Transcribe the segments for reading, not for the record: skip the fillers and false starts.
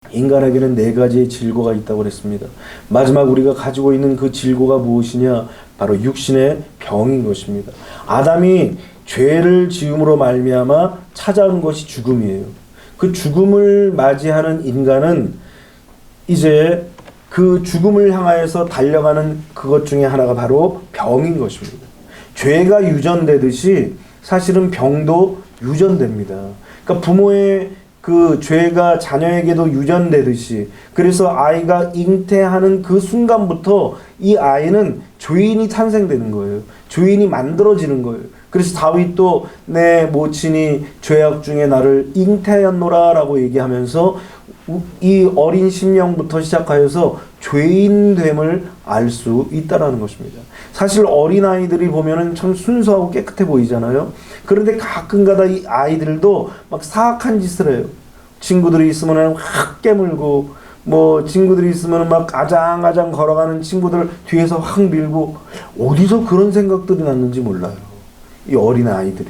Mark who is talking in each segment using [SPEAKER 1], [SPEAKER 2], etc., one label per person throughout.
[SPEAKER 1] 인간에게는 네 가지의 질고가 있다고 그랬습니다. 마지막 우리가 가지고 있는 그 질고가 무엇이냐? 바로 육신의 병인 것입니다. 아담이 죄를 지음으로 말미암아 찾아온 것이 죽음이에요. 그 죽음을 맞이하는 인간은 이제 그 죽음을 향하여서 달려가는 그것 중에 하나가 바로 병인 것입니다. 죄가 유전되듯이 사실은 병도 유전됩니다. 그러니까 부모의 그 죄가 자녀에게도 유전되듯이, 그래서 아이가 잉태하는 그 순간부터 이 아이는 죄인이 탄생되는 거예요. 죄인이 만들어지는 거예요. 그래서 다윗도 내 모친이 죄악 중에 나를 잉태하였노라 라고 얘기하면서 이 어린 심령부터 시작하여서 죄인됨을 알 수 있다라는 것입니다. 사실 어린아이들이 보면은 참 순수하고 깨끗해 보이잖아요. 그런데 가끔가다 이 아이들도 막 사악한 짓을 해요. 친구들이 있으면 확 깨물고, 뭐 친구들이 있으면 막 아장아장 걸어가는 친구들 뒤에서 확 밀고, 어디서 그런 생각들이 났는지 몰라요, 이 어린아이들이.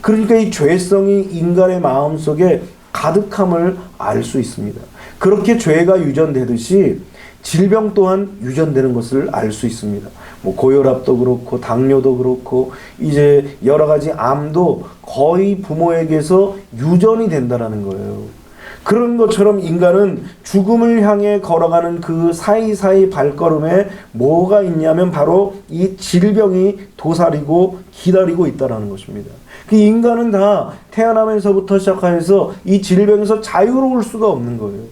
[SPEAKER 1] 그러니까 이 죄성이 인간의 마음속에 가득함을 알 수 있습니다. 그렇게 죄가 유전되듯이 질병 또한 유전되는 것을 알 수 있습니다. 뭐 고혈압도 그렇고 당뇨도 그렇고 이제 여러 가지 암도 거의 부모에게서 유전이 된다라는 거예요. 그런 것처럼 인간은 죽음을 향해 걸어가는 그 사이사이 발걸음에 뭐가 있냐면 바로 이 질병이 도사리고 기다리고 있다라는 것입니다. 그 인간은 다 태어나면서부터 시작해서 이 질병에서 자유로울 수가 없는 거예요.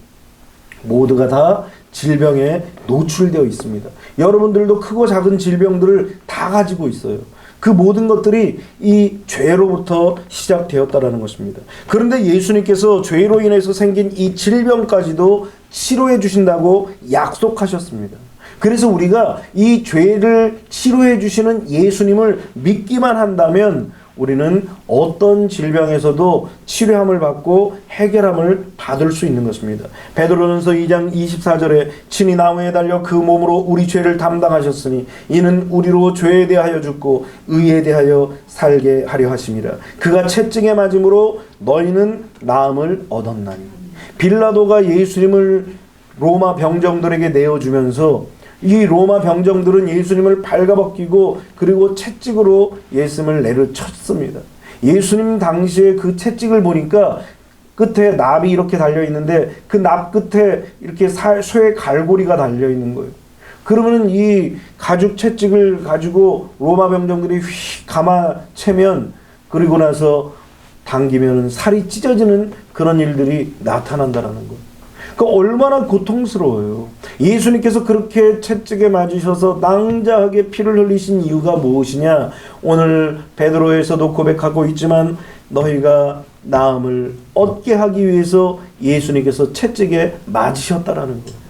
[SPEAKER 1] 모두가 다 질병에 노출되어 있습니다. 여러분들도 크고 작은 질병들을 다 가지고 있어요. 그 모든 것들이 이 죄로부터 시작되었다라는 것입니다. 그런데 예수님께서 죄로 인해서 생긴 이 질병까지도 치료해 주신다고 약속하셨습니다. 그래서 우리가 이 죄를 치료해 주시는 예수님을 믿기만 한다면 우리는 어떤 질병에서도 치료함을 받고 해결함을 받을 수 있는 것입니다. 베드로전서 2장 24절에 친히 나무에 달려 그 몸으로 우리 죄를 담당하셨으니 이는 우리로 죄에 대하여 죽고 의에 대하여 살게 하려 하심이라. 그가 채찍에 맞음으로 너희는 나음을 얻었나니. 빌라도가 예수님을 로마 병정들에게 내어주면서 이 로마 병정들은 예수님을 발가벗기고 그리고 채찍으로 예수님을 내려쳤습니다. 예수님 당시에 그 채찍을 보니까 끝에 납이 이렇게 달려있는데 그 납 끝에 이렇게 쇠 갈고리가 달려있는 거예요. 그러면 이 가죽 채찍을 가지고 로마 병정들이 휙 감아채면, 그리고 나서 당기면 살이 찢어지는 그런 일들이 나타난다는 거예요. 그러니까 얼마나 고통스러워요. 예수님께서 그렇게 채찍에 맞으셔서 낭자하게 피를 흘리신 이유가 무엇이냐? 오늘 베드로에서도 고백하고 있지만 너희가 나음을 얻게 하기 위해서 예수님께서 채찍에 맞으셨다라는 거예요.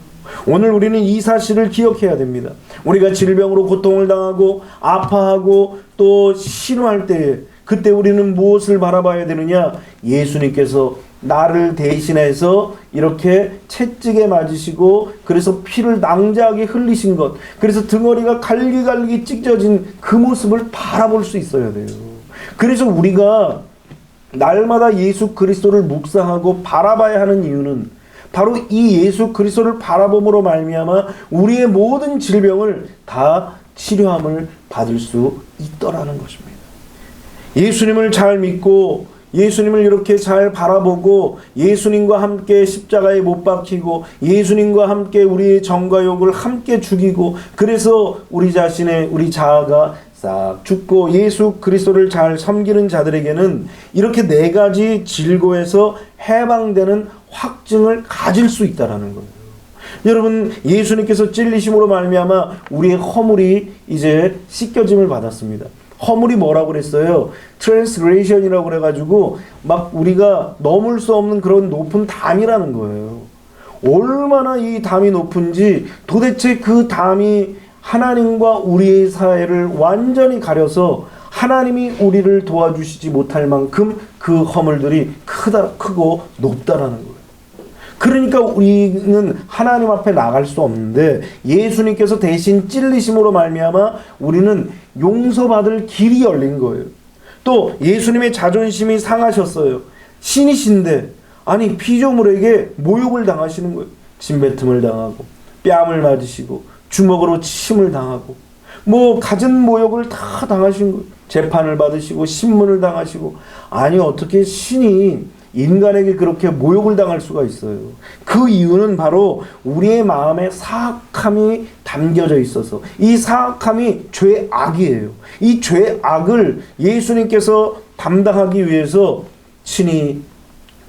[SPEAKER 1] 오늘 우리는 이 사실을 기억해야 됩니다. 우리가 질병으로 고통을 당하고 아파하고 또 신음할 때, 그때 우리는 무엇을 바라봐야 되느냐? 예수님께서 나를 대신해서 이렇게 채찍에 맞으시고 그래서 피를 낭자하게 흘리신 것, 그래서 등허리가 갈기갈기 찢어진 그 모습을 바라볼 수 있어야 돼요. 그래서 우리가 날마다 예수 그리스도를 묵상하고 바라봐야 하는 이유는 바로 이 예수 그리스도를 바라봄으로 말미암아 우리의 모든 질병을 다 치료함을 받을 수 있더라는 것입니다. 예수님을 잘 믿고 예수님을 이렇게 잘 바라보고 예수님과 함께 십자가에 못 박히고 예수님과 함께 우리의 정과 욕을 함께 죽이고, 그래서 우리 자신의 우리 자아가 싹 죽고 예수 그리스도를 잘 섬기는 자들에게는 이렇게 네 가지 질고에서 해방되는 확증을 가질 수 있다라는 거예요. 여러분, 예수님께서 찔리심으로 말미암아 우리의 허물이 이제 씻겨짐을 받았습니다. 허물이 뭐라고 그랬어요? 트랜스그레이션이라고 그래가지고 막 우리가 넘을 수 없는 그런 높은 담이라는 거예요. 얼마나 이 담이 높은지, 도대체 그 담이 하나님과 우리의 사이를 완전히 가려서 하나님이 우리를 도와주시지 못할 만큼 그 허물들이 크고 높다라는 거예요. 그러니까 우리는 하나님 앞에 나갈 수 없는데 예수님께서 대신 찔리심으로 말미암아 우리는 용서받을 길이 열린 거예요. 또 예수님의 자존심이 상하셨어요. 신이신데 아니 피조물에게 모욕을 당하시는 거예요. 침뱉음을 당하고 뺨을 맞으시고 주먹으로 침을 당하고 뭐 갖은 모욕을 다 당하신 거예요. 재판을 받으시고 신문을 당하시고. 아니 어떻게 신이 인간에게 그렇게 모욕을 당할 수가 있어요. 그 이유는 바로 우리의 마음에 사악함이 담겨져 있어서, 이 사악함이 죄악이에요. 이 죄악을 예수님께서 담당하기 위해서 친히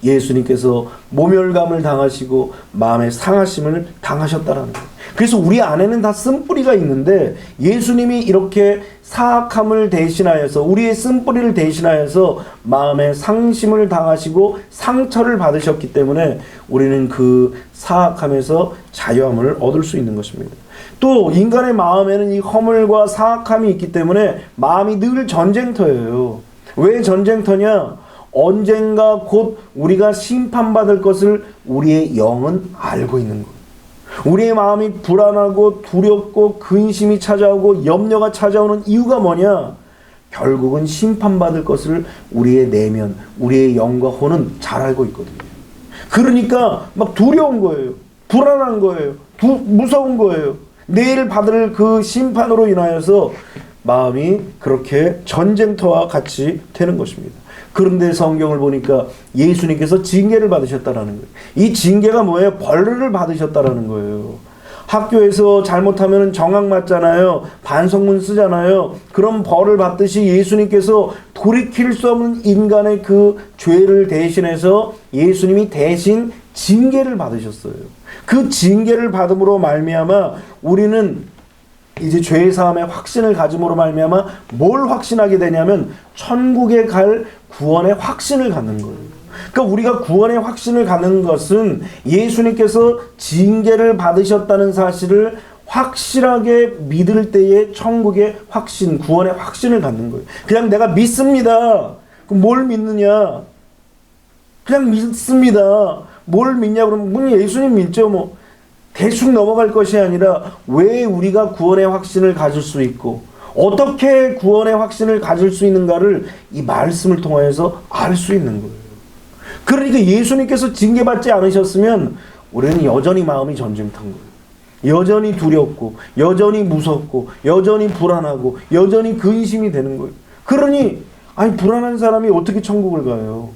[SPEAKER 1] 예수님께서 모멸감을 당하시고 마음의 상하심을 당하셨다라는 거예요. 그래서 우리 안에는 다 쓴뿌리가 있는데 예수님이 이렇게 사악함을 대신하여서, 우리의 쓴뿌리를 대신하여서 마음의 상심을 당하시고 상처를 받으셨기 때문에 우리는 그 사악함에서 자유함을 얻을 수 있는 것입니다. 또 인간의 마음에는 이 허물과 사악함이 있기 때문에 마음이 늘 전쟁터예요. 왜 전쟁터냐? 언젠가 곧 우리가 심판받을 것을 우리의 영은 알고 있는 거예요. 우리의 마음이 불안하고 두렵고 근심이 찾아오고 염려가 찾아오는 이유가 뭐냐? 결국은 심판받을 것을 우리의 내면, 우리의 영과 혼은 잘 알고 있거든요. 그러니까 막 두려운 거예요. 불안한 거예요. 무서운 거예요. 내일 받을 그 심판으로 인하여서 마음이 그렇게 전쟁터와 같이 되는 것입니다. 그런데 성경을 보니까 예수님께서 징계를 받으셨다라는 거예요. 이 징계가 뭐예요? 벌을 받으셨다라는 거예요. 학교에서 잘못하면 정학 맞잖아요. 반성문 쓰잖아요. 그런 벌을 받듯이 예수님께서 돌이킬 수 없는 인간의 그 죄를 대신해서 예수님이 대신 징계를 받으셨어요. 그 징계를 받음으로 말미암아 우리는 이제 죄의 사함의 확신을 가짐으로 말미암아 뭘 확신하게 되냐면 천국에 갈 구원의 확신을 갖는 거예요. 그러니까 우리가 구원의 확신을 갖는 것은 예수님께서 징계를 받으셨다는 사실을 확실하게 믿을 때에 천국의 확신, 구원의 확신을 갖는 거예요. 그냥 내가 믿습니다. 그럼 뭘 믿느냐? 그냥 믿습니다. 뭘 믿냐 그러면 예수님 믿죠 뭐. 대충 넘어갈 것이 아니라 왜 우리가 구원의 확신을 가질 수 있고 어떻게 구원의 확신을 가질 수 있는가를 이 말씀을 통하여서 알 수 있는 거예요. 그러니까 예수님께서 징계받지 않으셨으면 우리는 여전히 마음이 전쟁터인 거예요. 여전히 두렵고 여전히 무섭고 여전히 불안하고 여전히 근심이 되는 거예요. 그러니 아니 불안한 사람이 어떻게 천국을 가요?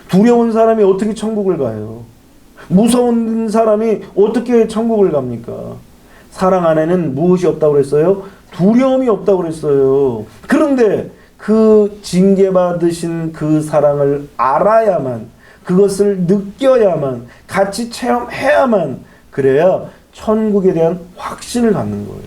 [SPEAKER 1] 두려운 사람이 어떻게 천국을 가요? 무서운 사람이 어떻게 천국을 갑니까? 사랑 안에는 무엇이 없다고 그랬어요? 두려움이 없다고 그랬어요. 그런데 그 징계받으신 그 사랑을 알아야만, 그것을 느껴야만, 같이 체험해야만, 그래야 천국에 대한 확신을 갖는 거예요.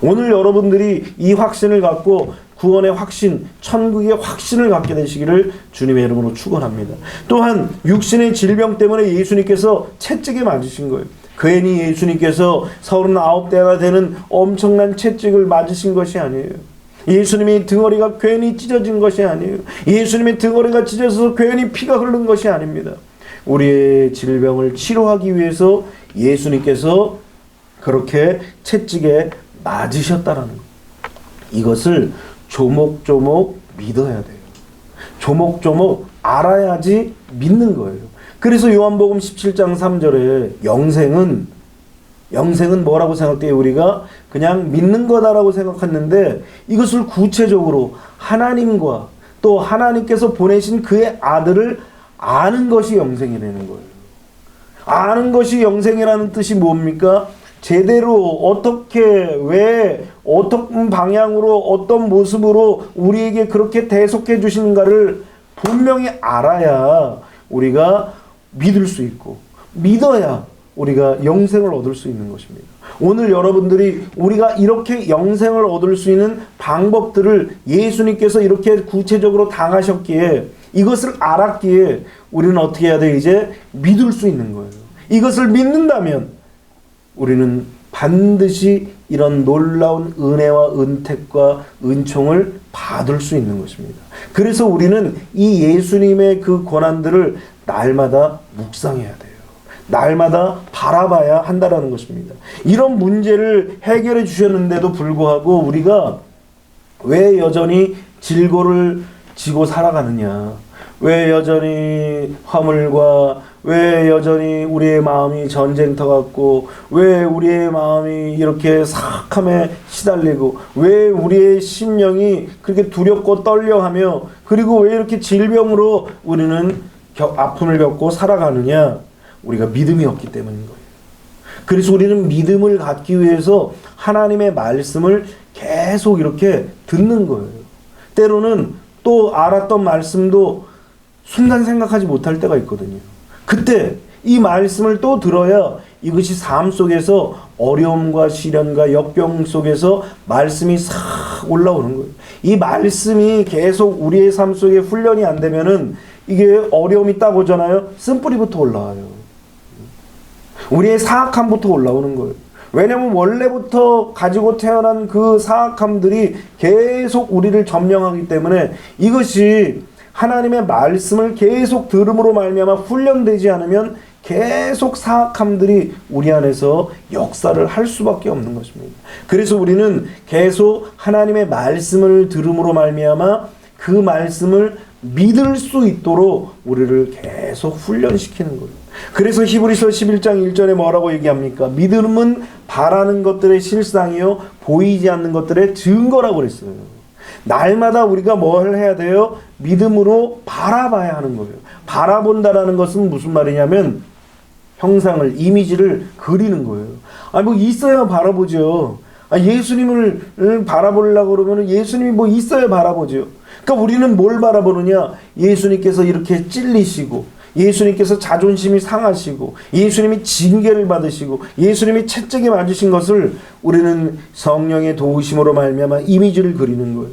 [SPEAKER 1] 오늘 여러분들이 이 확신을 갖고 구원의 확신, 천국의 확신을 갖게 되시기를 주님의 이름으로 축원합니다. 또한 육신의 질병 때문에 예수님께서 채찍에 맞으신 거예요. 괜히 예수님께서 39대가 되는 엄청난 채찍을 맞으신 것이 아니에요. 예수님의 등허리가 괜히 찢어진 것이 아니에요. 예수님의 등허리가 찢어져서 괜히 피가 흐르는 것이 아닙니다. 우리의 질병을 치료하기 위해서 예수님께서 그렇게 채찍에 맞으셨다라는 것. 이것을 조목조목 믿어야 돼요. 조목조목 알아야지 믿는 거예요. 그래서 요한복음 17장 3절에 영생은 뭐라고 생각돼요? 우리가 그냥 믿는 거다라고 생각했는데 이것을 구체적으로 하나님과 또 하나님께서 보내신 그의 아들을 아는 것이 영생이라는 거예요. 아는 것이 영생이라는 뜻이 뭡니까? 제대로 어떻게 왜 어떤 방향으로 어떤 모습으로 우리에게 그렇게 대속해 주시는가를 분명히 알아야 우리가 믿을 수 있고 믿어야 우리가 영생을 얻을 수 있는 것입니다. 오늘 여러분들이 우리가 이렇게 영생을 얻을 수 있는 방법들을 예수님께서 이렇게 구체적으로 당하셨기에 이것을 알았기에 우리는 어떻게 해야 돼? 이제 믿을 수 있는 거예요. 이것을 믿는다면 우리는 반드시 이런 놀라운 은혜와 은택과 은총을 받을 수 있는 것입니다. 그래서 우리는 이 예수님의 그 고난들을 날마다 묵상해야 돼요. 날마다 바라봐야 한다라는 것입니다. 이런 문제를 해결해 주셨는데도 불구하고 우리가 왜 여전히 질고를 지고 살아가느냐? 왜 여전히 화물과 왜 여전히 우리의 마음이 전쟁터 같고, 왜 우리의 마음이 이렇게 사악함에 시달리고, 왜 우리의 심령이 그렇게 두렵고 떨려하며, 그리고 왜 이렇게 질병으로 우리는 아픔을 겪고 살아가느냐? 우리가 믿음이 없기 때문인 거예요. 그래서 우리는 믿음을 갖기 위해서 하나님의 말씀을 계속 이렇게 듣는 거예요. 때로는 또 알았던 말씀도 순간 생각하지 못할 때가 있거든요. 그때 이 말씀을 또 들어야 이것이 삶 속에서 어려움과 시련과 역경 속에서 말씀이 싹 올라오는 거예요. 이 말씀이 계속 우리의 삶 속에 훈련이 안 되면은 이게 어려움이 딱 오잖아요. 쓴뿌리부터 올라와요. 우리의 사악함부터 올라오는 거예요. 왜냐하면 원래부터 가지고 태어난 그 사악함들이 계속 우리를 점령하기 때문에 이것이 하나님의 말씀을 계속 들음으로 말미암아 훈련되지 않으면 계속 사악함들이 우리 안에서 역사를 할 수밖에 없는 것입니다. 그래서 우리는 계속 하나님의 말씀을 들음으로 말미암아 그 말씀을 믿을 수 있도록 우리를 계속 훈련시키는 거예요. 그래서 히브리서 11장 1절에 뭐라고 얘기합니까? 믿음은 바라는 것들의 실상이요 보이지 않는 것들의 증거라고 그랬어요. 날마다 우리가 뭘 해야 돼요? 믿음으로 바라봐야 하는 거예요. 바라본다라는 것은 무슨 말이냐면 형상을, 이미지를 그리는 거예요. 뭐 있어야 바라보죠. 예수님을 바라보려고 그러면 예수님이 뭐 있어야 바라보죠. 그러니까 우리는 뭘 바라보느냐? 예수님께서 이렇게 찔리시고, 예수님께서 자존심이 상하시고, 예수님이 징계를 받으시고, 예수님이 채찍에 맞으신 것을 우리는 성령의 도우심으로 말미암아 이미지를 그리는 거예요.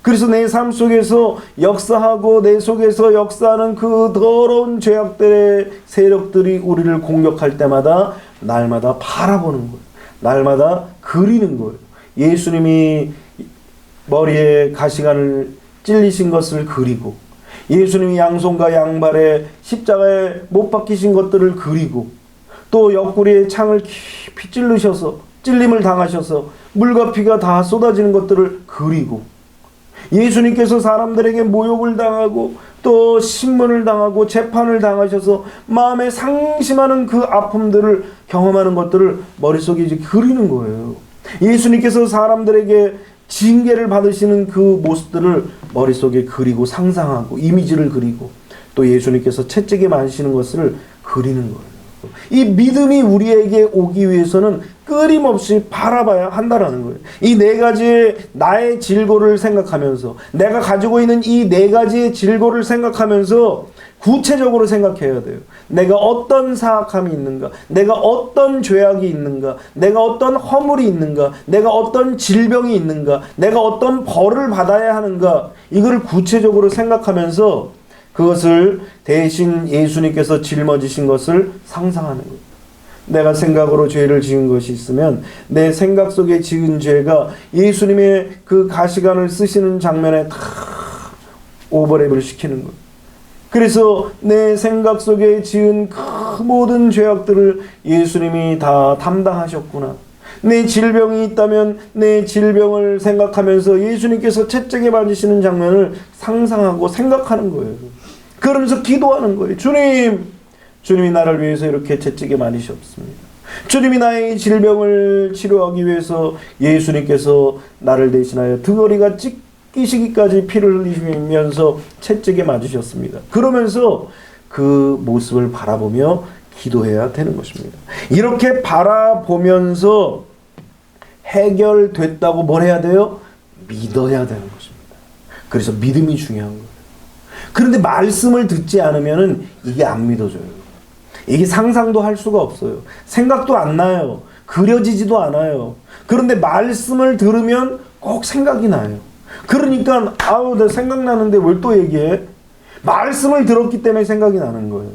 [SPEAKER 1] 그래서 내 삶 속에서 역사하고 내 속에서 역사하는 그 더러운 죄악들의 세력들이 우리를 공격할 때마다 날마다 바라보는 거예요. 날마다 그리는 거예요. 예수님이 머리에 가시관을 찔리신 것을 그리고, 예수님이 양손과 양발에 십자가에 못 박히신 것들을 그리고, 또 옆구리에 창을 깊이 찔르셔서 찔림을 당하셔서 물과 피가 다 쏟아지는 것들을 그리고, 예수님께서 사람들에게 모욕을 당하고 또 신문을 당하고 재판을 당하셔서 마음에 상심하는 그 아픔들을 경험하는 것들을 머릿속에 이제 그리는 거예요. 예수님께서 사람들에게 징계를 받으시는 그 모습들을 머릿속에 그리고 상상하고 이미지를 그리고 또 예수님께서 채찍에 맞으시는 것을 그리는 거예요. 이 믿음이 우리에게 오기 위해서는 끊임없이 바라봐야 한다라는 거예요. 이 네 가지의 나의 질고를 생각하면서, 내가 가지고 있는 이 네 가지의 질고를 생각하면서 구체적으로 생각해야 돼요. 내가 어떤 사악함이 있는가, 내가 어떤 죄악이 있는가, 내가 어떤 허물이 있는가, 내가 어떤 질병이 있는가, 내가 어떤 벌을 받아야 하는가, 이거를 구체적으로 생각하면서 그것을 대신 예수님께서 짊어지신 것을 상상하는 거예요. 내가 생각으로 죄를 지은 것이 있으면 내 생각 속에 지은 죄가 예수님의 그 가시관을 쓰시는 장면에 다 오버랩을 시키는 거예요. 그래서 내 생각 속에 지은 그 모든 죄악들을 예수님이 다 담당하셨구나. 내 질병이 있다면 내 질병을 생각하면서 예수님께서 채찍에 맞으시는 장면을 상상하고 생각하는 거예요. 그러면서 기도하는 거예요. 주님이 나를 위해서 이렇게 채찍에 맞으셨습니다. 주님이 나의 질병을 치료하기 위해서 예수님께서 나를 대신하여 등허리가 찢기시기까지 피를 흘리시면서 채찍에 맞으셨습니다. 그러면서 그 모습을 바라보며 기도해야 되는 것입니다. 이렇게 바라보면서 해결됐다고 뭘 해야 돼요? 믿어야 되는 것입니다. 그래서 믿음이 중요한 거예요. 그런데 말씀을 듣지 않으면 이게 안 믿어져요. 이게 상상도 할 수가 없어요. 생각도 안 나요. 그려지지도 않아요. 그런데 말씀을 들으면 꼭 생각이 나요. 그러니까 나 생각나는데 뭘 또 얘기해? 말씀을 들었기 때문에 생각이 나는 거예요.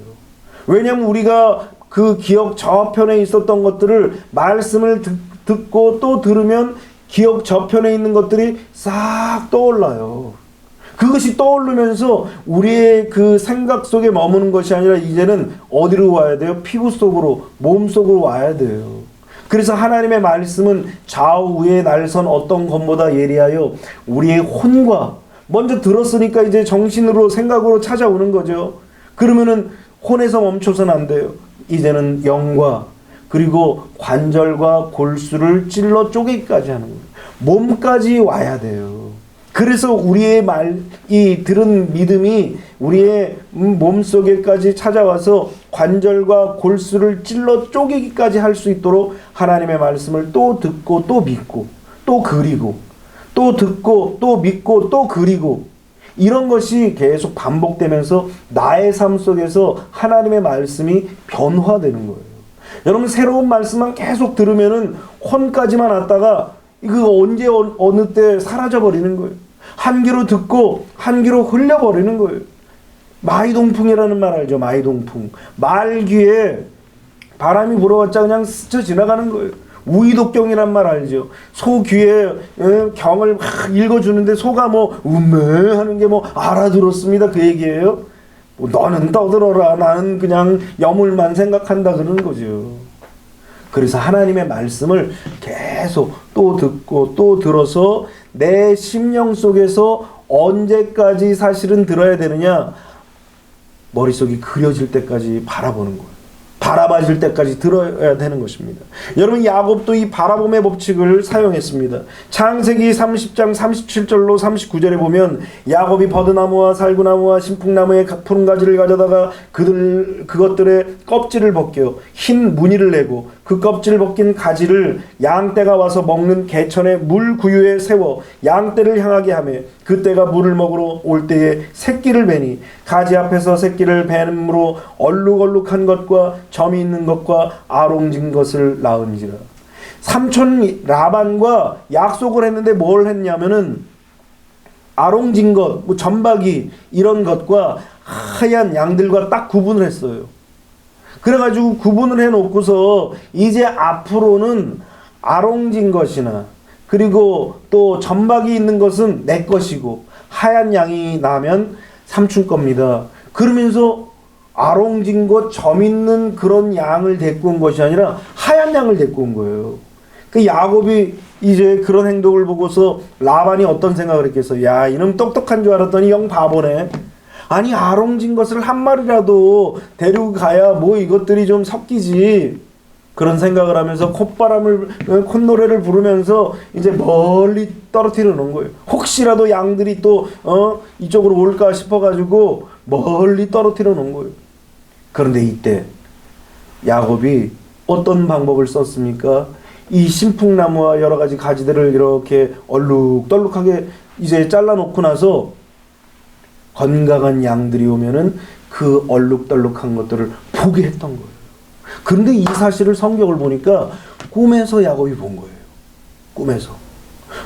[SPEAKER 1] 왜냐하면 우리가 그 기억 저편에 있었던 것들을 말씀을 듣고 또 들으면 기억 저편에 있는 것들이 싹 떠올라요. 그것이 떠오르면서 우리의 그 생각 속에 머무는 것이 아니라 이제는 어디로 와야 돼요? 피부 속으로, 몸 속으로 와야 돼요. 그래서 하나님의 말씀은 좌우에 날선 어떤 것보다 예리하여 우리의 혼과, 먼저 들었으니까 이제 정신으로 생각으로 찾아오는 거죠. 그러면은 혼에서 멈춰서는 안 돼요. 이제는 영과 그리고 관절과 골수를 찔러 쪼개기까지 하는 거예요. 몸까지 와야 돼요. 그래서 우리의 이 들은 믿음이 우리의 몸속에까지 찾아와서 관절과 골수를 찔러 쪼개기까지 할 수 있도록 하나님의 말씀을 또 듣고 또 믿고 또 그리고 또 듣고 또 믿고 또 그리고 이런 것이 계속 반복되면서 나의 삶 속에서 하나님의 말씀이 변화되는 거예요. 여러분 새로운 말씀만 계속 들으면은 혼까지만 왔다가 이거 언제 어느 때 사라져 버리는 거예요. 한 귀로 듣고 한 귀로 흘려버리는 거예요. 마이동풍이라는 말 알죠? 마이동풍. 말 귀에 바람이 불어왔자 그냥 스쳐 지나가는 거예요. 우이독경이란 말 알죠? 소 귀에 경을 막 읽어주는데 소가 뭐 음메 하는 게 뭐 알아들었습니다 그 얘기예요? 뭐 너는 떠들어라 나는 그냥 여물만 생각한다 그러는 거죠. 그래서 하나님의 말씀을 계속 또 듣고 또 들어서 내 심령 속에서 언제까지 사실은 들어야 되느냐? 머릿속이 그려질 때까지 바라보는 거예요. 바라봐질 때까지 들어야 되는 것입니다. 여러분 야곱도 이 바라봄의 법칙을 사용했습니다. 창세기 30장 37절로 39절에 보면 야곱이 버드나무와 살구나무와 신풍나무의 푸른 가지를 가져다가 그것들의 껍질을 벗겨 흰 무늬를 내고 그 껍질을 벗긴 가지를 양떼가 와서 먹는 개천의 물 구유에 세워 양떼를 향하게 하며 그떼가 물을 먹으러 올 때에 새끼를 베니 가지 앞에서 새끼를 뱀으로 얼룩얼룩한 것과 점이 있는 것과 아롱진 것을 낳은지라. 삼촌 라반과 약속을 했는데 뭘 했냐면은 아롱진 것, 뭐 점박이 이런 것과 하얀 양들과 딱 구분을 했어요. 그래가지고 구분을 해놓고서 이제 앞으로는 아롱진 것이나 그리고 또 점박이 있는 것은 내 것이고 하얀 양이 나면 삼촌 겁니다. 그러면서 아롱진 것, 점 있는 그런 양을 데리고 온 것이 아니라 하얀 양을 데리고 온 거예요. 그 야곱이 이제 그런 행동을 보고서 라반이 어떤 생각을 했겠어요? 야, 이놈 똑똑한 줄 알았더니 영 바보네. 아니 아롱진 것을 한 마리라도 데리고 가야 뭐 이것들이 좀 섞이지. 그런 생각을 하면서 콧노래를 부르면서 이제 멀리 떨어뜨려 놓은 거예요. 혹시라도 양들이 또 이쪽으로 올까 싶어가지고 멀리 떨어뜨려 놓은 거예요. 그런데 이때 야곱이 어떤 방법을 썼습니까? 이 신풍나무와 여러 가지 가지들을 이렇게 얼룩덜룩하게 이제 잘라놓고 나서 건강한 양들이 오면은 그 얼룩덜룩한 것들을 보게 했던 거예요. 그런데 이 사실을 성경을 보니까 꿈에서 야곱이 본 거예요.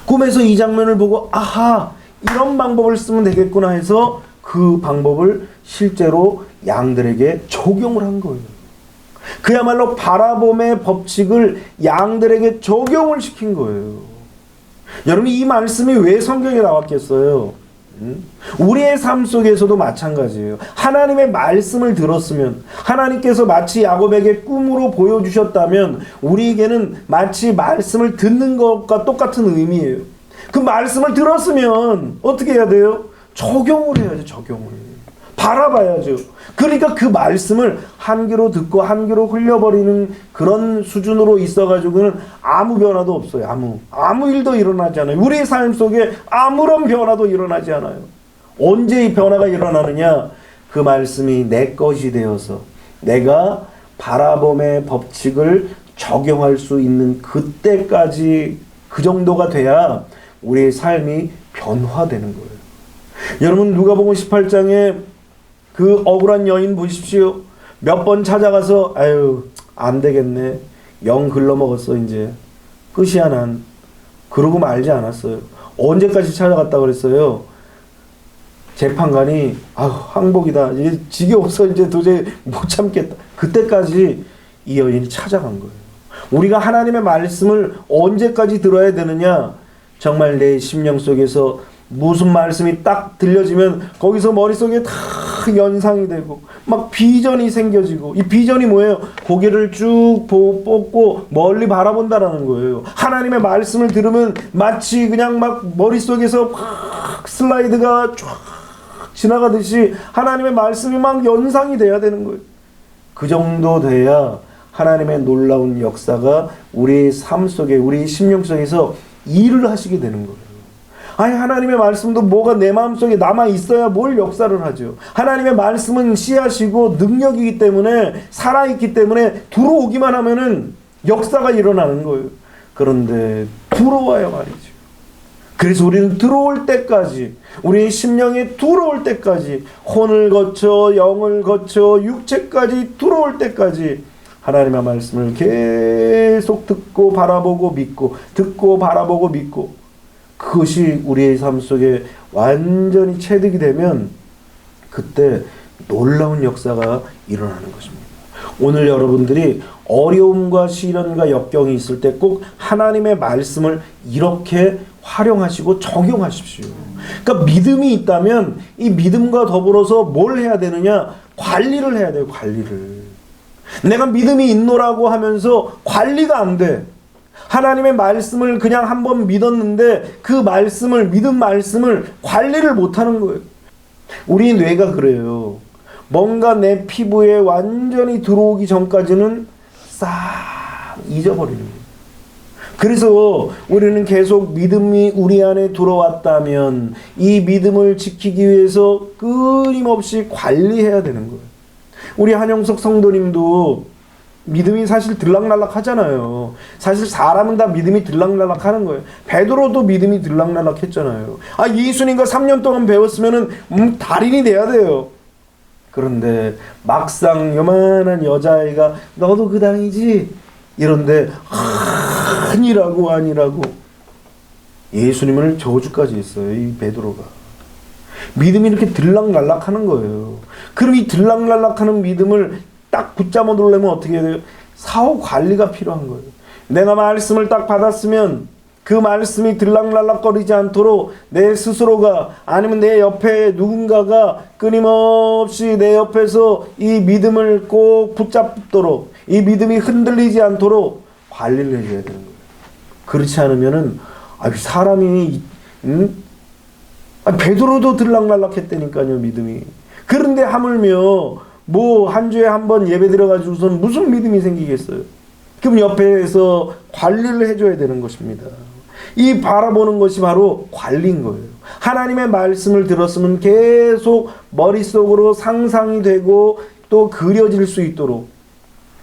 [SPEAKER 1] 꿈에서 이 장면을 보고 아하 이런 방법을 쓰면 되겠구나 해서 그 방법을 실제로 양들에게 적용을 한 거예요. 그야말로 바라봄의 법칙을 양들에게 적용을 시킨 거예요. 여러분 이 말씀이 왜 성경에 나왔겠어요? 우리의 삶 속에서도 마찬가지예요. 하나님의 말씀을 들었으면 하나님께서 마치 야곱에게 꿈으로 보여주셨다면 우리에게는 마치 말씀을 듣는 것과 똑같은 의미예요. 그 말씀을 들었으면 어떻게 해야 돼요? 적용을 해야죠. 적용을. 바라봐야죠. 그러니까 그 말씀을 한 귀로 듣고 한 귀로 흘려버리는 그런 수준으로 있어가지고는 아무 변화도 없어요. 아무 일도 일어나지 않아요. 우리의 삶 속에 아무런 변화도 일어나지 않아요. 언제 이 변화가 일어나느냐? 그 말씀이 내 것이 되어서 내가 바라봄의 법칙을 적용할 수 있는 그때까지 그 정도가 돼야 우리의 삶이 변화되는 거예요. 여러분 누가복음 18장에 그 억울한 여인 보십시오. 몇 번 찾아가서 아유 안 되겠네. 영 글러먹었어 이제. 끝이야 난. 그러고 말지 않았어요. 언제까지 찾아갔다 그랬어요? 재판관이 아유 항복이다. 이제 지겨워서 이제 도저히 못 참겠다. 그때까지 이 여인이 찾아간 거예요. 우리가 하나님의 말씀을 언제까지 들어야 되느냐? 정말 내 심령 속에서 무슨 말씀이 딱 들려지면 거기서 머릿속에 다 연상이 되고 막 비전이 생겨지고 이 비전이 뭐예요? 고개를 쭉 뽑고 멀리 바라본다라는 거예요. 하나님의 말씀을 들으면 마치 그냥 막 머릿속에서 막 슬라이드가 쫙 지나가듯이 하나님의 말씀이 막 연상이 돼야 되는 거예요. 그 정도 돼야 하나님의 놀라운 역사가 우리의 삶 속에, 우리 심령 속에서 일을 하시게 되는 거예요. 아니, 하나님의 말씀도 뭐가 내 마음속에 남아 있어야 뭘 역사를 하죠. 하나님의 말씀은 씨앗이고 능력이기 때문에, 살아있기 때문에 들어오기만 하면은 역사가 일어나는 거예요. 그런데 들어와야 말이죠. 그래서 우리는 들어올 때까지, 우리의 심령에 들어올 때까지, 혼을 거쳐 영을 거쳐 육체까지 들어올 때까지 하나님의 말씀을 계속 듣고 바라보고 믿고, 듣고 바라보고 믿고, 그것이 우리의 삶 속에 완전히 체득이 되면 그때 놀라운 역사가 일어나는 것입니다. 오늘 여러분들이 어려움과 시련과 역경이 있을 때 꼭 하나님의 말씀을 이렇게 활용하시고 적용하십시오. 그러니까 믿음이 있다면 이 믿음과 더불어서 뭘 해야 되느냐? 관리를 해야 돼요. 관리를. 내가 믿음이 있노라고 하면서 관리가 안 돼. 하나님의 말씀을 그냥 한번 믿었는데 그 말씀을, 믿은 말씀을 관리를 못하는 거예요. 우리 뇌가 그래요. 뭔가 내 피부에 완전히 들어오기 전까지는 싹 잊어버리는 거예요. 그래서 우리는 계속 믿음이 우리 안에 들어왔다면 이 믿음을 지키기 위해서 끊임없이 관리해야 되는 거예요. 우리 한영석 성도님도 믿음이 사실 들락날락 하잖아요. 사실 사람은 다 믿음이 들락날락 하는 거예요. 베드로도 믿음이 들락날락 했잖아요. 아, 예수님과 3년 동안 배웠으면은 달인이 돼야 돼요. 그런데 막상 요만한 여자아이가 너도 그 당이지? 이런데 아니라고 예수님을 저주까지 했어요. 이 베드로가. 믿음이 이렇게 들락날락 하는 거예요. 그럼 이 들락날락 하는 믿음을 딱 붙잡아 놓으려면 어떻게 해야 돼요? 사후 관리가 필요한 거예요. 내가 말씀을 딱 받았으면 그 말씀이 들락날락거리지 않도록 내 스스로가, 아니면 내 옆에 누군가가 끊임없이 내 옆에서 이 믿음을 꼭 붙잡도록, 이 믿음이 흔들리지 않도록 관리를 해줘야 되는 거예요. 그렇지 않으면은 사람이 베드로도 들락날락했다니까요, 믿음이. 그런데 하물며 뭐 한 주에 한 번 예배 드려가지고선 무슨 믿음이 생기겠어요? 그럼 옆에서 관리를 해줘야 되는 것입니다. 이 바라보는 것이 바로 관리인 거예요. 하나님의 말씀을 들었으면 계속 머릿속으로 상상이 되고 또 그려질 수 있도록,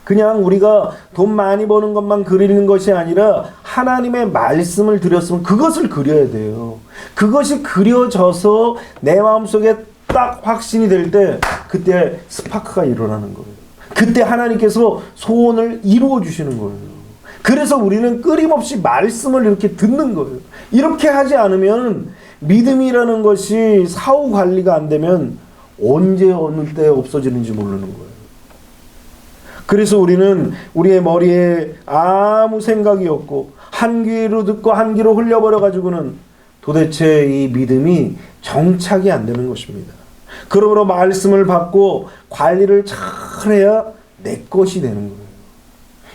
[SPEAKER 1] 그냥 우리가 돈 많이 버는 것만 그리는 것이 아니라 하나님의 말씀을 들었으면 그것을 그려야 돼요. 그것이 그려져서 내 마음속에 딱 확신이 될 때 그때 스파크가 일어나는 거예요. 그때 하나님께서 소원을 이루어 주시는 거예요. 그래서 우리는 끊임없이 말씀을 이렇게 듣는 거예요. 이렇게 하지 않으면 믿음이라는 것이 사후 관리가 안 되면 언제 어느 때 없어지는지 모르는 거예요. 그래서 우리는 우리의 머리에 아무 생각이 없고 한 귀로 듣고 한 귀로 흘려버려 가지고는 도대체 이 믿음이 정착이 안 되는 것입니다. 그러므로 말씀을 받고 관리를 잘해야 내 것이 되는 거예요.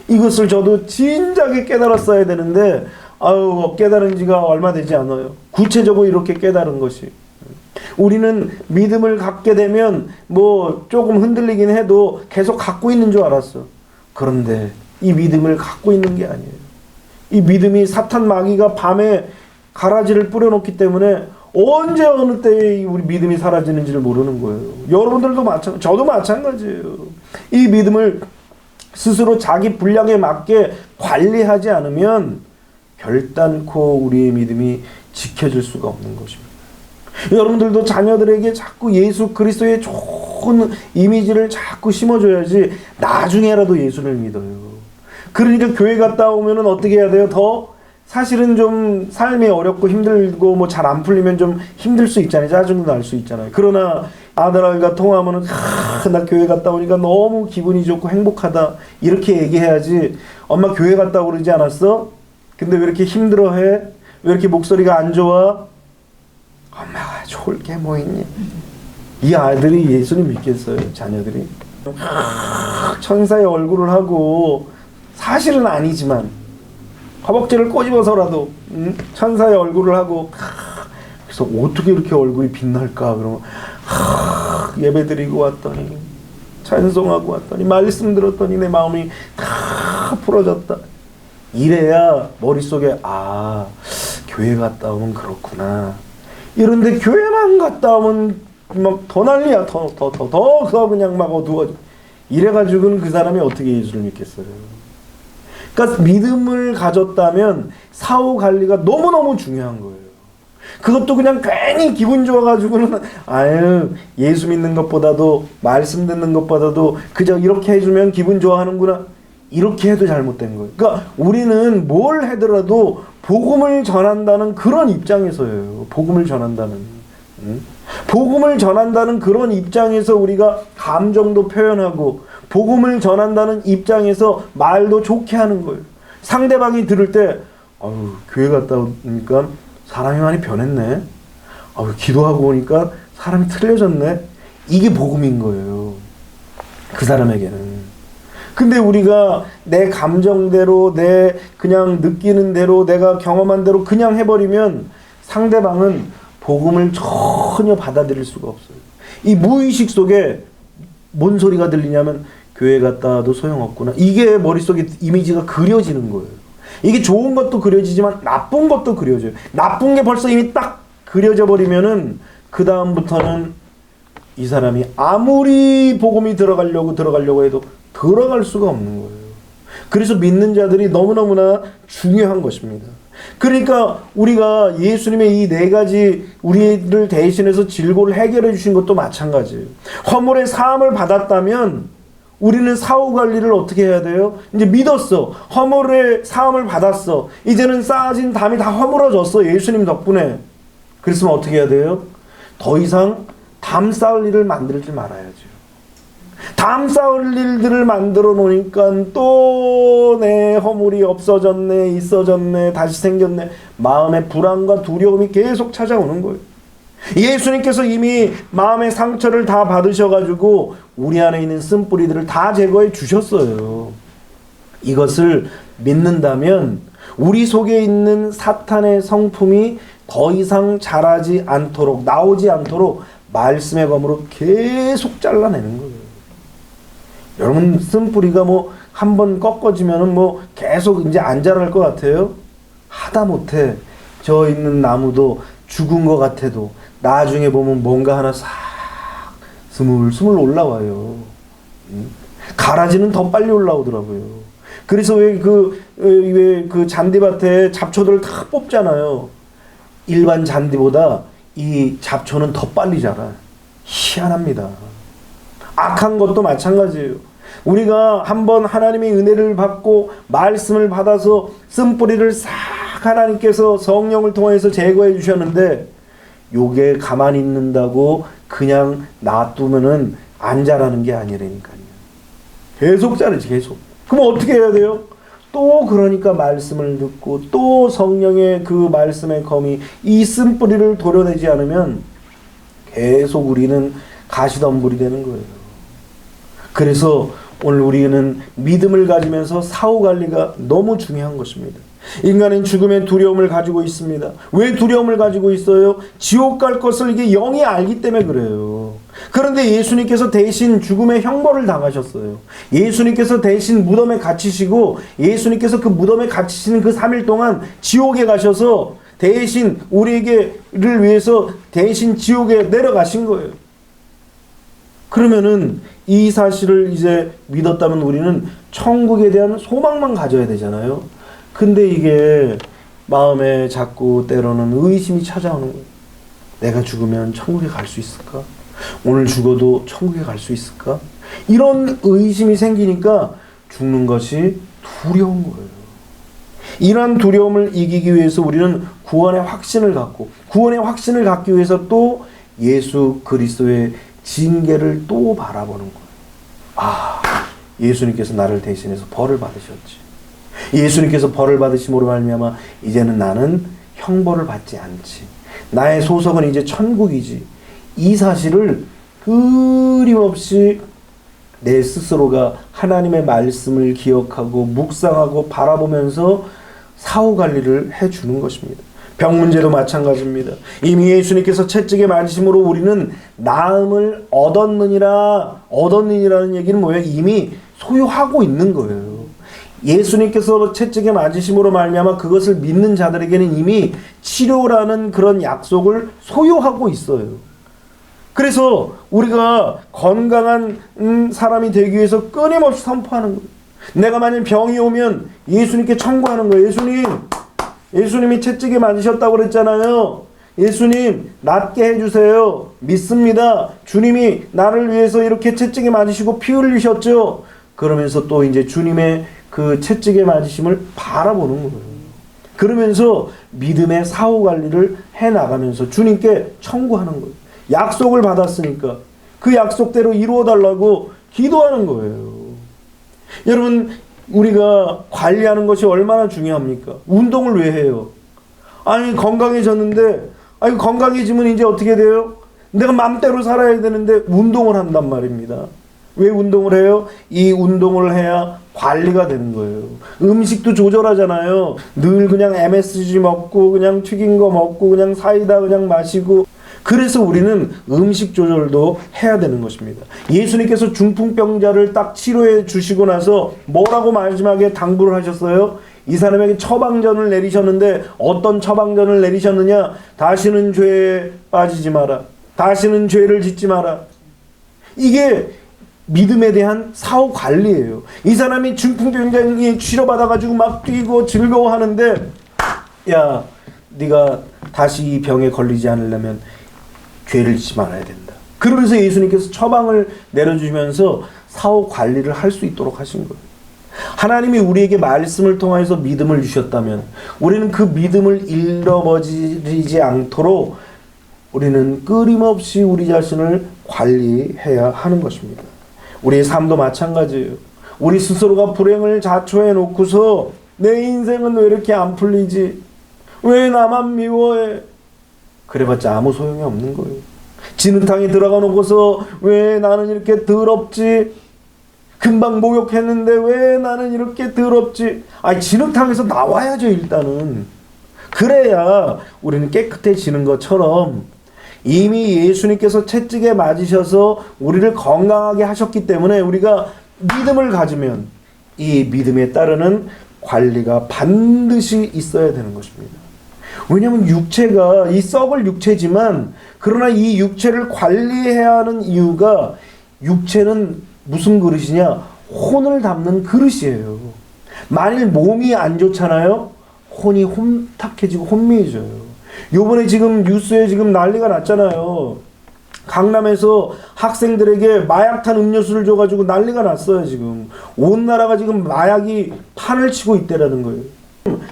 [SPEAKER 1] 이것을 저도 진작에 깨달았어야 되는데 깨달은 지가 얼마 되지 않아요. 구체적으로 이렇게 깨달은 것이. 우리는 믿음을 갖게 되면 뭐 조금 흔들리긴 해도 계속 갖고 있는 줄 알았어. 그런데 이 믿음을 갖고 있는 게 아니에요. 이 믿음이 사탄 마귀가 밤에 가라지를 뿌려놓기 때문에 언제 어느 때에 우리 믿음이 사라지는지를 모르는 거예요. 여러분들도 마찬가지, 저도 마찬가지예요. 이 믿음을 스스로 자기 분량에 맞게 관리하지 않으면 결단코 우리의 믿음이 지켜질 수가 없는 것입니다. 여러분들도 자녀들에게 자꾸 예수 그리스도의 좋은 이미지를 자꾸 심어줘야지 나중에라도 예수를 믿어요. 그러니까 교회 갔다 오면은 어떻게 해야 돼요? 더 사실은 좀 삶이 어렵고 힘들고 뭐 잘 안 풀리면 좀 힘들 수 있잖아요. 짜증도 날 수 있잖아요. 그러나 아들아이가 통화하면은 나 교회 갔다 오니까 너무 기분이 좋고 행복하다 이렇게 얘기해야지. 엄마 교회 갔다 오고 그러지 않았어? 근데 왜 이렇게 힘들어해? 왜 이렇게 목소리가 안 좋아? 엄마가 좋을 게 뭐 있니? 이 아들이 예수님 믿겠어요? 자녀들이? 천사의 얼굴을 하고 사실은 아니지만 허벅지를 꼬집어서라도 천사의 얼굴을 하고 그래서 어떻게 이렇게 얼굴이 빛날까? 그러면 예배드리고 왔더니 찬송하고 왔더니 말씀 들었더니 내 마음이 다 풀어졌다. 이래야 머릿속에 교회 갔다 오면 그렇구나. 이런데 교회만 갔다 오면 막 더 난리야. 더 그냥 막 어두워져. 이래가지고는 그 사람이 어떻게 예수를 믿겠어요. 그러니까 믿음을 가졌다면 사후 관리가 너무너무 중요한 거예요. 그것도 그냥 괜히 기분 좋아가지고는 예수 믿는 것보다도 말씀 듣는 것보다도 그저 이렇게 해주면 기분 좋아하는구나, 이렇게 해도 잘못된 거예요. 그러니까 우리는 뭘 하더라도 복음을 전한다는 그런 입장에서예요. 복음을 전한다는 그런 입장에서 우리가 감정도 표현하고 복음을 전한다는 입장에서 말도 좋게 하는 거예요. 상대방이 들을 때 교회 갔다 오니까 사람이 많이 변했네. 기도하고 오니까 사람이 틀려졌네. 이게 복음인 거예요. 그 사람에게는. 근데 우리가 내 감정대로, 내 그냥 느끼는 대로, 내가 경험한 대로 그냥 해버리면 상대방은 복음을 전혀 받아들일 수가 없어요. 이 무의식 속에 뭔 소리가 들리냐면 교회 갔다 와도 소용없구나. 이게 머릿속에 이미지가 그려지는 거예요. 이게 좋은 것도 그려지지만 나쁜 것도 그려져요. 나쁜 게 벌써 이미 딱 그려져 버리면은 그 다음부터는 이 사람이 아무리 복음이 들어가려고 해도 들어갈 수가 없는 거예요. 그래서 믿는 자들이 너무너무나 중요한 것입니다. 그러니까 우리가 예수님의 이 네 가지 우리를 대신해서 질고를 해결해 주신 것도 마찬가지예요. 허물의 사함을 받았다면 우리는 사후 관리를 어떻게 해야 돼요? 이제 믿었어. 허물의 사함을 받았어. 이제는 쌓아진 담이 다 허물어졌어. 예수님 덕분에. 그랬으면 어떻게 해야 돼요? 더 이상 담 쌓을 일을 만들지 말아야죠. 담 쌓을 일들을 만들어 놓으니까 또 내 허물이 없어졌네, 있어졌네, 다시 생겼네. 마음의 불안과 두려움이 계속 찾아오는 거예요. 예수님께서 이미 마음의 상처를 다 받으셔가지고 우리 안에 있는 쓴뿌리들을 다 제거해 주셨어요. 이것을 믿는다면 우리 속에 있는 사탄의 성품이 더 이상 자라지 않도록, 나오지 않도록 말씀의 검으로 계속 잘라내는 거예요. 여러분, 쓴뿌리가 한번 꺾어지면은 계속 이제 안 자랄 것 같아요? 하다못해 저 있는 나무도 죽은 것 같아도 나중에 보면 뭔가 하나 싹 스물스물 올라와요. 가라지는 더 빨리 올라오더라고요. 그래서 왜 그 잔디밭에 잡초들을 다 뽑잖아요. 일반 잔디보다 이 잡초는 더 빨리 자라요. 희한합니다. 악한 것도 마찬가지예요. 우리가 한번 하나님의 은혜를 받고 말씀을 받아서 쓴뿌리를 싹 하나님께서 성령을 통해서 제거해 주셨는데 요게 가만히 있는다고 그냥 놔두면은 안 자라는 게 아니라니까요. 계속 자르지, 계속. 그럼 어떻게 해야 돼요? 또 그러니까 말씀을 듣고 또 성령의 그 말씀의 검이 이 쓴뿌리를 도려내지 않으면 계속 우리는 가시덤불이 되는 거예요. 그래서 오늘 우리는 믿음을 가지면서 사후관리가 너무 중요한 것입니다. 인간은 죽음의 두려움을 가지고 있습니다. 왜 두려움을 가지고 있어요? 지옥 갈 것을 이게 영이 알기 때문에 그래요. 그런데 예수님께서 대신 죽음의 형벌을 당하셨어요. 예수님께서 대신 무덤에 갇히시고 예수님께서 그 무덤에 갇히시는 그 3일 동안 지옥에 가셔서 대신 우리를 위해서 대신 지옥에 내려가신 거예요. 그러면은 이 사실을 이제 믿었다면 우리는 천국에 대한 소망만 가져야 되잖아요. 근데 이게 마음에 자꾸 때로는 의심이 찾아오는 거예요. 내가 죽으면 천국에 갈 수 있을까? 오늘 죽어도 천국에 갈 수 있을까? 이런 의심이 생기니까 죽는 것이 두려운 거예요. 이러한 두려움을 이기기 위해서 우리는 구원의 확신을 갖기 위해서 또 예수 그리스도의 징계를 또 바라보는 거예요. 예수님께서 나를 대신해서 벌을 받으셨지. 예수님께서 벌을 받으심으로 말미암아 이제는 나는 형벌을 받지 않지. 나의 소속은 이제 천국이지. 이 사실을 끊임없이 내 스스로가 하나님의 말씀을 기억하고 묵상하고 바라보면서 사후관리를 해주는 것입니다. 병 문제도 마찬가지입니다. 이미 예수님께서 채찍에 맞으심으로 우리는 나음을 얻었느니라는 얘기는 뭐예요? 이미 소유하고 있는 거예요. 예수님께서 채찍에 맞으심으로 말미암아 그것을 믿는 자들에게는 이미 치료라는 그런 약속을 소유하고 있어요. 그래서 우리가 건강한 사람이 되기 위해서 끊임없이 선포하는 거예요. 내가 만약 병이 오면 예수님께 청구하는 거예요. 예수님이 채찍에 맞으셨다고 그랬잖아요. 예수님 낫게 해주세요. 믿습니다. 주님이 나를 위해서 이렇게 채찍에 맞으시고 피 흘리셨죠. 그러면서 또 이제 주님의 그 채찍에 맞으심을 바라보는 거예요. 그러면서 믿음의 사후관리를 해나가면서 주님께 청구하는 거예요. 약속을 받았으니까 그 약속대로 이루어달라고 기도하는 거예요. 여러분, 우리가 관리하는 것이 얼마나 중요합니까? 운동을 왜 해요? 아니, 건강해졌는데, 아니, 건강해지면 이제 어떻게 돼요? 내가 맘대로 살아야 되는데 운동을 한단 말입니다. 왜 운동을 해요? 이 운동을 해야 관리가 되는 거예요. 음식도 조절하잖아요. 늘 그냥 MSG 먹고 그냥 튀긴 거 먹고 그냥 사이다 그냥 마시고, 그래서 우리는 음식 조절도 해야 되는 것입니다. 예수님께서 중풍병자를 딱 치료해 주시고 나서 뭐라고 마지막에 당부를 하셨어요? 이 사람에게 처방전을 내리셨는데 어떤 처방전을 내리셨느냐? 다시는 죄에 빠지지 마라. 다시는 죄를 짓지 마라. 이게 믿음에 대한 사후 관리예요. 이 사람이 중풍병자에 치료받아가지고 막 뛰고 즐거워하는데, 야, 네가 다시 이 병에 걸리지 않으려면 죄를 짓지 말아야 된다. 그러면서 예수님께서 처방을 내려주시면서 사후 관리를 할 수 있도록 하신 거예요. 하나님이 우리에게 말씀을 통해서 믿음을 주셨다면 우리는 그 믿음을 잃어버리지 않도록 우리는 끊임없이 우리 자신을 관리해야 하는 것입니다. 우리의 삶도 마찬가지예요. 우리 스스로가 불행을 자초해 놓고서 내 인생은 왜 이렇게 안 풀리지? 왜 나만 미워해? 그래봤자 아무 소용이 없는 거예요. 진흙탕에 들어가 놓고서 왜 나는 이렇게 더럽지? 금방 목욕했는데 왜 나는 이렇게 더럽지? 아니, 진흙탕에서 나와야죠, 일단은. 그래야 우리는 깨끗해지는 것처럼 이미 예수님께서 채찍에 맞으셔서 우리를 건강하게 하셨기 때문에 우리가 믿음을 가지면 이 믿음에 따르는 관리가 반드시 있어야 되는 것입니다. 왜냐하면 육체가 이 썩을 육체지만 그러나 이 육체를 관리해야 하는 이유가 요체는 무슨 그릇이냐? 혼을 담는 그릇이에요. 만일 몸이 안 좋잖아요? 혼이 혼탁해지고 혼미해져요. 요번에 지금 뉴스에 지금 난리가 났잖아요. 강남에서 학생들에게 마약탄 음료수를 줘가지고 난리가 났어요. 지금 온 나라가 지금 마약이 판을 치고 있다라는 거예요.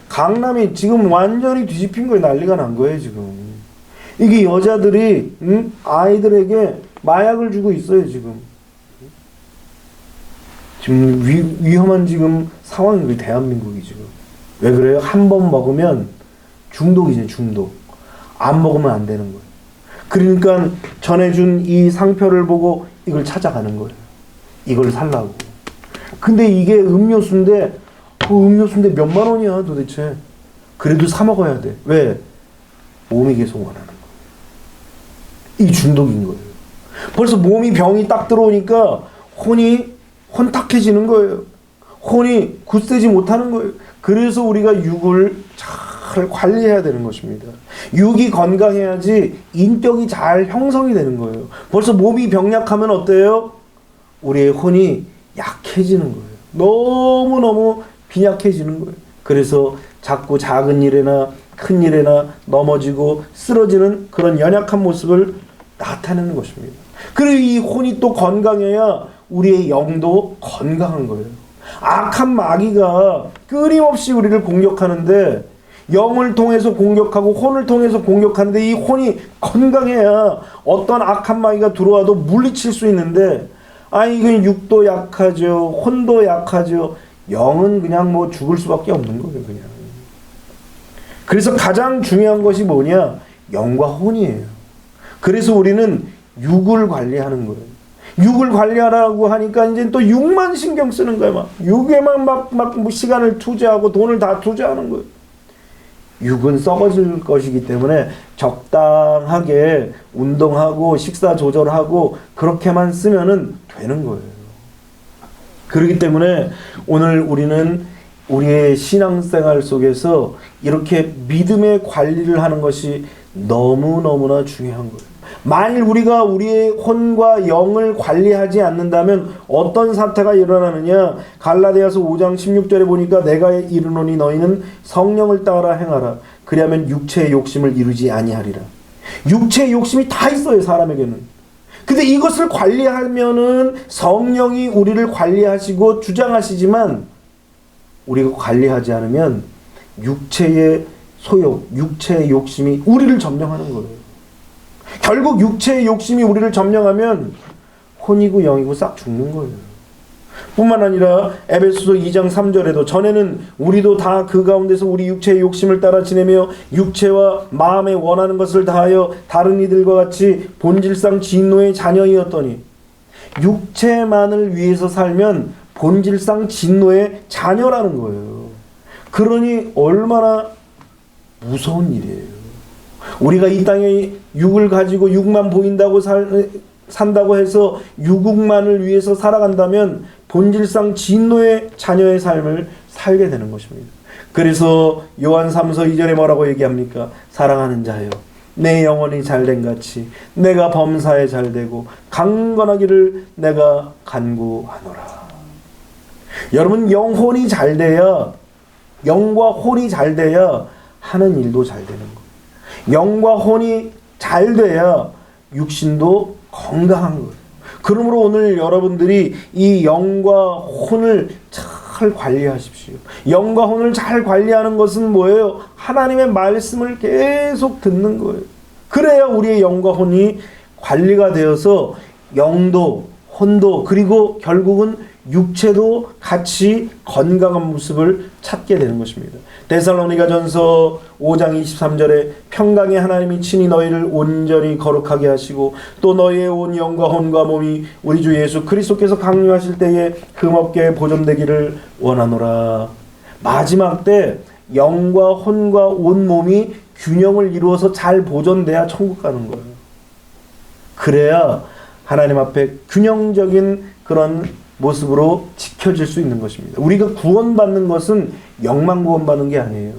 [SPEAKER 1] 강남이 지금 완전히 뒤집힌 거예요. 난리가 난 거예요. 지금 이게 여자들이 아이들에게 마약을 주고 있어요. 지금 위험한 지금 상황이 대한민국이 지금. 왜 그래요? 한 번 먹으면 중독이죠. 중독. 안 먹으면 안 되는 거예요. 그러니까 전해준 이 상표를 보고 이걸 찾아가는 거예요. 이걸 살라고. 근데 이게 음료수인데 그 음료수인데 몇만 원이야 도대체. 그래도 사 먹어야 돼. 왜? 몸이 계속 원하는 거예요. 이 중독인 거예요. 벌써 몸이 병이 딱 들어오니까 혼이 혼탁해지는 거예요. 혼이 굳세지 못하는 거예요. 그래서 우리가 육을 잘 관리해야 되는 것입니다. 육이 건강해야지 인격이 잘 형성이 되는 거예요. 벌써 몸이 병약하면 어때요? 우리의 혼이 약해지는 거예요. 너무너무 빈약해지는 거예요. 그래서 자꾸 작은 일에나 큰 일에나 넘어지고 쓰러지는 그런 연약한 모습을 나타내는 것입니다. 그리고 이 혼이 또 건강해야 우리의 영도 건강한 거예요. 악한 마귀가 끊임없이 우리를 공격하는데 영을 통해서 공격하고 혼을 통해서 공격하는데 이 혼이 건강해야 어떤 악한 마귀가 들어와도 물리칠 수 있는데 이건 육도 약하죠. 혼도 약하죠. 영은 그냥 뭐 죽을 수밖에 없는 거예요. 그냥. 그래서 가장 중요한 것이 뭐냐? 영과 혼이에요. 그래서 우리는 육을 관리하는 거예요. 육을 관리하라고 하니까 이제 또 육만 신경 쓰는 거예요. 막 육에만 막 시간을 투자하고 돈을 다 투자하는 거예요. 육은 썩어질 것이기 때문에 적당하게 운동하고 식사 조절하고 그렇게만 쓰면은 되는 거예요. 그렇기 때문에 오늘 우리는 우리의 신앙생활 속에서 이렇게 믿음의 관리를 하는 것이 너무너무나 중요한 거예요. 만일 우리가 우리의 혼과 영을 관리하지 않는다면 어떤 사태가 일어나느냐? 갈라디아서 5장 16절에 보니까 내가 이르노니 너희는 성령을 따라 행하라. 그리하면 육체의 욕심을 이루지 아니하리라. 육체의 욕심이 다 있어요, 사람에게는. 근데 이것을 관리하면은 성령이 우리를 관리하시고 주장하시지만 우리가 관리하지 않으면 육체의 소욕, 육체의 욕심이 우리를 점령하는 거예요. 결국 육체의 욕심이 우리를 점령하면 혼이고 영이고 싹 죽는 거예요. 뿐만 아니라 에베소서 2장 3절에도 전에는 우리도 다 그 가운데서 우리 육체의 욕심을 따라 지내며 육체와 마음에 원하는 것을 다하여 다른 이들과 같이 본질상 진노의 자녀이었더니, 육체만을 위해서 살면 본질상 진노의 자녀라는 거예요. 그러니 얼마나 무서운 일이에요. 우리가 이 땅에 육을 가지고 육만 보인다고 산다고 해서 육만을 위해서 살아간다면 본질상 진노의 자녀의 삶을 살게 되는 것입니다. 그래서 요한 3서 2절에 뭐라고 얘기합니까? 사랑하는 자여, 내 영혼이 잘된 같이 내가 범사에 잘되고 강건하기를 내가 간구하노라. 여러분, 영혼이 잘돼야, 영과 혼이 잘돼야 하는 일도 잘 되는 거예요. 영과 혼이 잘 돼야 육신도 건강한 거예요. 그러므로 오늘 여러분들이 이 영과 혼을 잘 관리하십시오. 영과 혼을 잘 관리하는 것은 뭐예요? 하나님의 말씀을 계속 듣는 거예요. 그래야 우리의 영과 혼이 관리가 되어서 영도 혼도 그리고 결국은 육체도 같이 건강한 모습을 찾게 되는 것입니다. 데살로니가전서 5장 23절에 평강의 하나님이 친히 너희를 온전히 거룩하게 하시고 또 너희의 온 영과 혼과 몸이 우리 주 예수 그리스도께서 강림하실 때에 흠없게 보존되기를 원하노라. 마지막 때 영과 혼과 온 몸이 균형을 이루어서 잘 보존돼야 천국 가는 거예요. 그래야 하나님 앞에 균형적인 그런 모습으로 지켜질 수 있는 것입니다. 우리가 구원받는 것은 영만 구원받는 게 아니에요.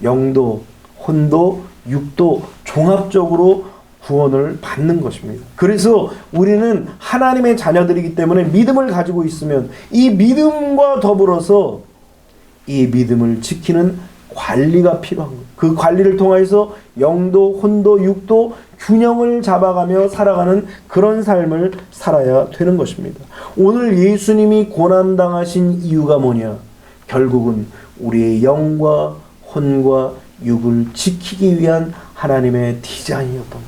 [SPEAKER 1] 영도, 혼도, 육도 종합적으로 구원을 받는 것입니다. 그래서 우리는 하나님의 자녀들이기 때문에 믿음을 가지고 있으면 이 믿음과 더불어서 이 믿음을 지키는 관리가 필요한 거예요. 그 관리를 통해서 영도, 혼도, 육도 균형을 잡아가며 살아가는 그런 삶을 살아야 되는 것입니다. 오늘 예수님이 고난당하신 이유가 뭐냐? 결국은 우리의 영과 혼과 육을 지키기 위한 하나님의 디자인이었던 거예요.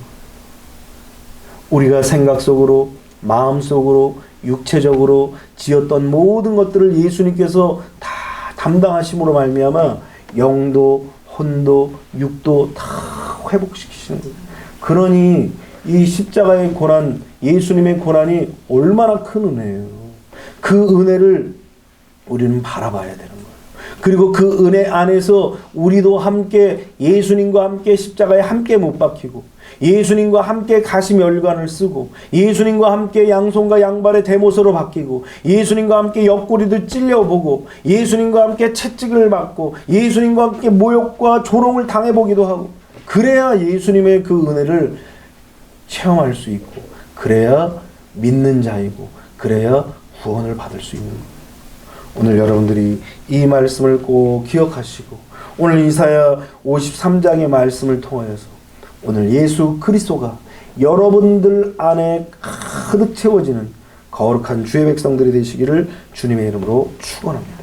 [SPEAKER 1] 우리가 생각 속으로, 마음 속으로, 육체적으로 지었던 모든 것들을 예수님께서 다 담당하심으로 말미암아 영도, 혼도, 육도 다 회복시키시는 거예요. 그러니 이 십자가의 고난, 예수님의 고난이 얼마나 큰 은혜예요. 그 은혜를 우리는 바라봐야 되는 거예요. 그리고 그 은혜 안에서 우리도 함께 예수님과 함께 십자가에 함께 못 박히고 예수님과 함께 가시멸관을 쓰고 예수님과 함께 양손과 양발의 대못으로 바뀌고 예수님과 함께 옆구리도 찔려보고 예수님과 함께 채찍을 받고 예수님과 함께 모욕과 조롱을 당해보기도 하고 그래야 예수님의 그 은혜를 체험할 수 있고 그래야 믿는 자이고 그래야 구원을 받을 수 있는 거예요. 오늘 여러분들이 이 말씀을 꼭 기억하시고 오늘 이사야 53장의 말씀을 통하여서 오늘 예수 그리스도가 여러분들 안에 가득 채워지는 거룩한 주의 백성들이 되시기를 주님의 이름으로 축원합니다.